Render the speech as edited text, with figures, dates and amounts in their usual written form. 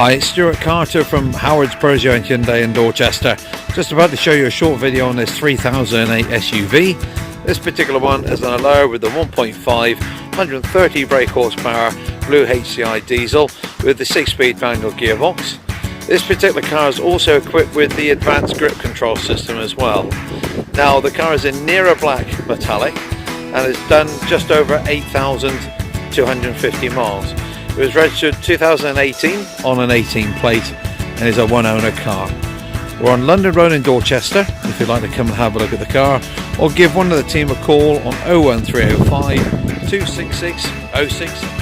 Hi, it's Stuart Carter from Howard's Peugeot and Hyundai in Dorchester. Just about to show you a short video on this 3008 SUV. This particular one is an Allure with the 1.5, 130 brake horsepower blue HCI diesel with the 6-speed manual gearbox. This particular car is also equipped with the advanced grip control system as well. Now the car is in Nera Black Metallic and it's done just over 8,250 miles. It was registered 2018 on an 18 plate and is a one owner car. We're on London Road in Dorchester if you'd like to come and have a look at the car, or give one of the team a call on 01305 266 06